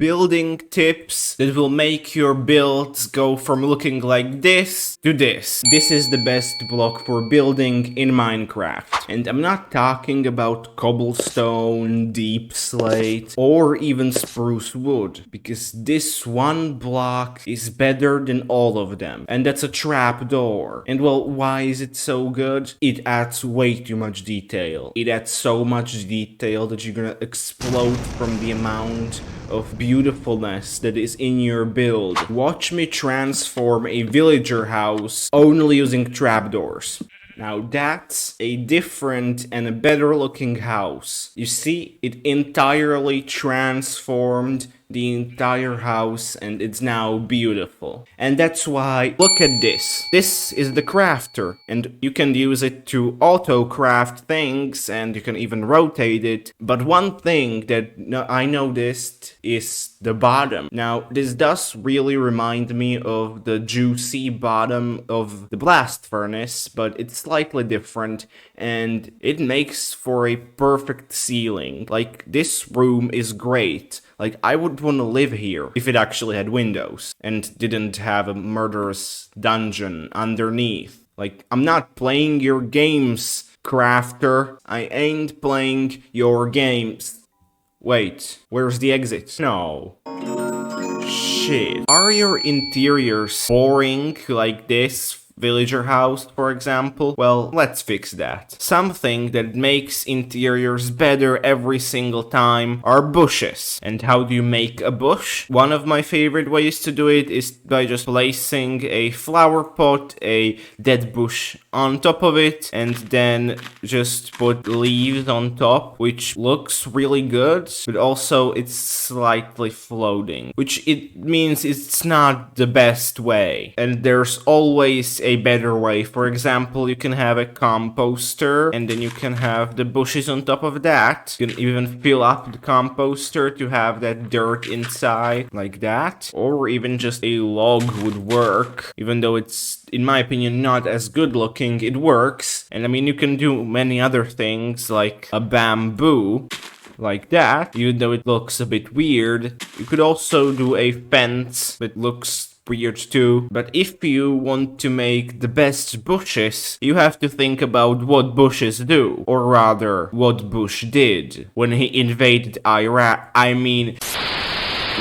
building tips that will make your builds go from looking like this to this. This is the best block for building in Minecraft. And I'm not talking about cobblestone, deep slate, or even spruce wood, because this one block is better than all of them. And that's a trapdoor. And well, why is it so good? It adds way too much detail. It adds so much detail that you're gonna explode from the amount of beautifulness that is in your build. Watch me transform a villager house only using trapdoors. Now that's a different and a better looking house. You see, it entirely transformed the entire house and it's now beautiful. And that's why, look at this. This is the crafter and you can use it to auto craft things and you can even rotate it. But one thing that I noticed is the bottom. Now this does really remind me of the juicy bottom of the blast furnace, but it's slightly different and it makes for a perfect ceiling. Like, this room is great. Like, I would want to live here if it actually had windows and didn't have a murderous dungeon underneath. Like, I'm not playing your games, crafter. I ain't playing your games. Wait, where's the exit? No. Shit. Are your interiors boring like this? Villager house, for example? Well, let's fix that. Something that makes interiors better every single time are bushes. And how do you make a bush? One of my favorite ways to do it is by just placing a flower pot, a dead bush on top of it, and then just put leaves on top, which looks really good, but also it's slightly floating, which it means it's not the best way. And there's always a better way. For example, you can have a composter and then you can have the bushes on top of that. You can even fill up the composter to have that dirt inside like that. Or even just a log would work, even though it's, in my opinion, not as good looking. It works. And I mean, you can do many other things like a bamboo, like that, even though it looks a bit weird. You could also do a fence that looks weird too. But if you want to make the best bushes, you have to think about what bushes do, or rather, what Bush did when he invaded Iraq. I mean,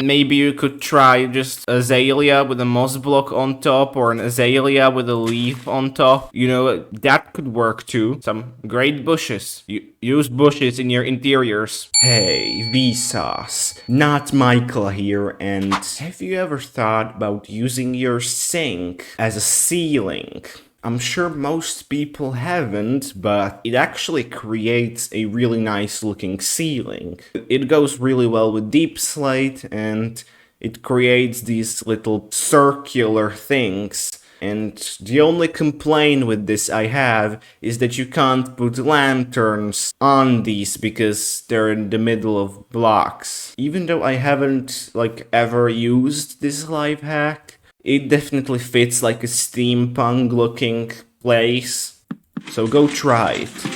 maybe you could try just azalea with a moss block on top, or an azalea with a leaf on top. You know, that could work too. Some great bushes. You use bushes in your interiors. Hey, Vsauce, not Michael here, and have you ever thought about using your sink as a ceiling? I'm sure most people haven't, but it actually creates a really nice looking ceiling. It goes really well with deep slate and it creates these little circular things. And the only complaint with this I have is that you can't put lanterns on these because they're in the middle of blocks. Even though I haven't ever used this life hack, it definitely fits like a steampunk looking place, so go try it.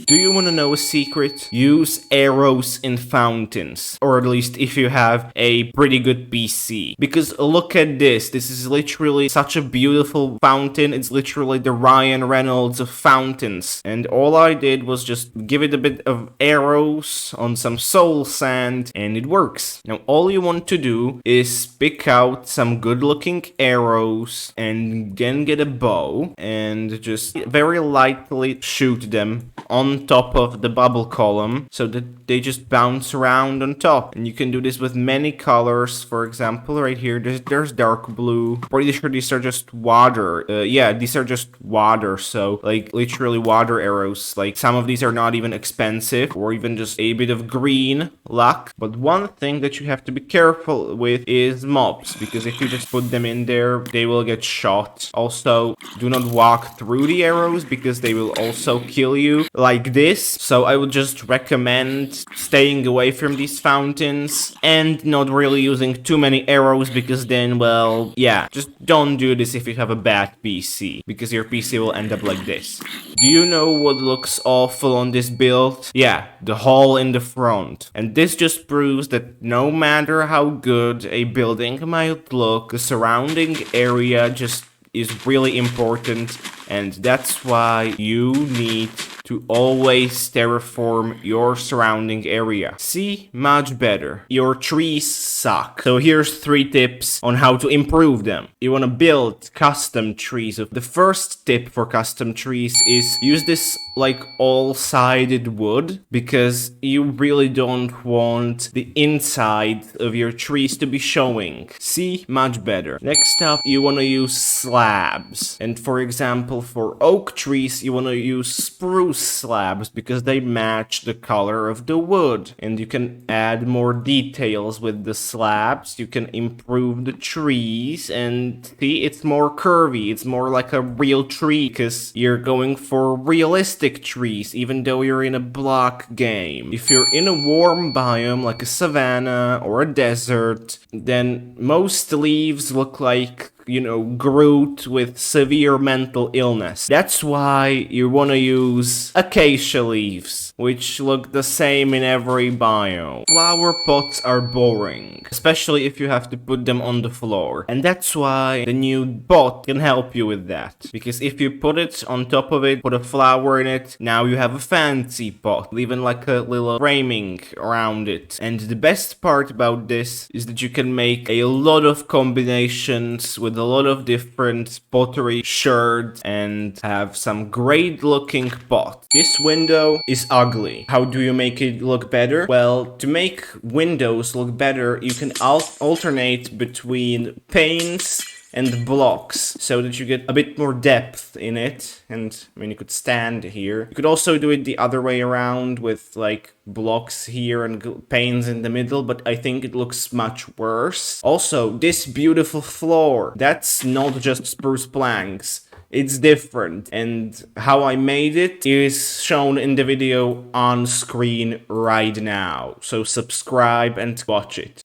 Do you want to know a secret? Use arrows in fountains, or at least if you have a pretty good PC. Because look at this, this is literally such a beautiful fountain, it's literally the Ryan Reynolds of fountains. And all I did was just give it a bit of arrows on some soul sand, and it works. Now all you want to do is pick out some good looking arrows, and then get a bow, and just very lightly shoot them on top of the bubble column so that they just bounce around on top. And you can do this with many colors. For example, right here, there's dark blue. Pretty sure these are just water. Yeah, these are just water. So like literally water arrows. Like some of these are not even expensive, or even just a bit of green luck. But one thing that you have to be careful with is mobs, because if you just put them in there, they will get shot. Also, do not walk through the arrows because they will also kill you. Like like this. So I would just recommend staying away from these fountains and not really using too many arrows, because then, well, yeah, just don't do this if you have a bad PC, because your PC will end up like this. Do you know what looks awful on this build? Yeah, the hole in the front. And this just proves that no matter how good a building might look, the surrounding area just is really important, and that's why you need to always terraform your surrounding area. See? Much better. Your trees suck. So here's 3 tips on how to improve them. You want to build custom trees. The first tip for custom trees is use this like all-sided wood, because you really don't want the inside of your trees to be showing. See? Much better. Next up, you want to use slabs. And for example, for oak trees, you want to use spruce slabs, because they match the color of the wood. And you can add more details with the slabs. You can improve the trees, and see, it's more curvy. It's more like a real tree, because you're going for realistic trees, even though you're in a block game. If you're in a warm biome like a savanna or a desert, then most leaves look like, you know, Groot with severe mental illness. That's why you want to use acacia leaves, which look the same in every biome. Flower pots are boring, especially if you have to put them on the floor. And that's why the new pot can help you with that. Because if you put it on top of it, put a flower in it, now you have a fancy pot, even like a little framing around it. And the best part about this is that you can make a lot of combinations with a lot of different pottery shards and have some great looking pots. This window is ugly. How do you make it look better? Well, to make windows look better, you can alternate between panes and blocks, so that you get a bit more depth in it. And I mean, you could stand here. You could also do it the other way around with like blocks here and panes in the middle, but I think it looks much worse. Also, this beautiful floor, that's not just spruce planks. It's different, and how I made it is shown in the video on screen right now. So subscribe and watch it.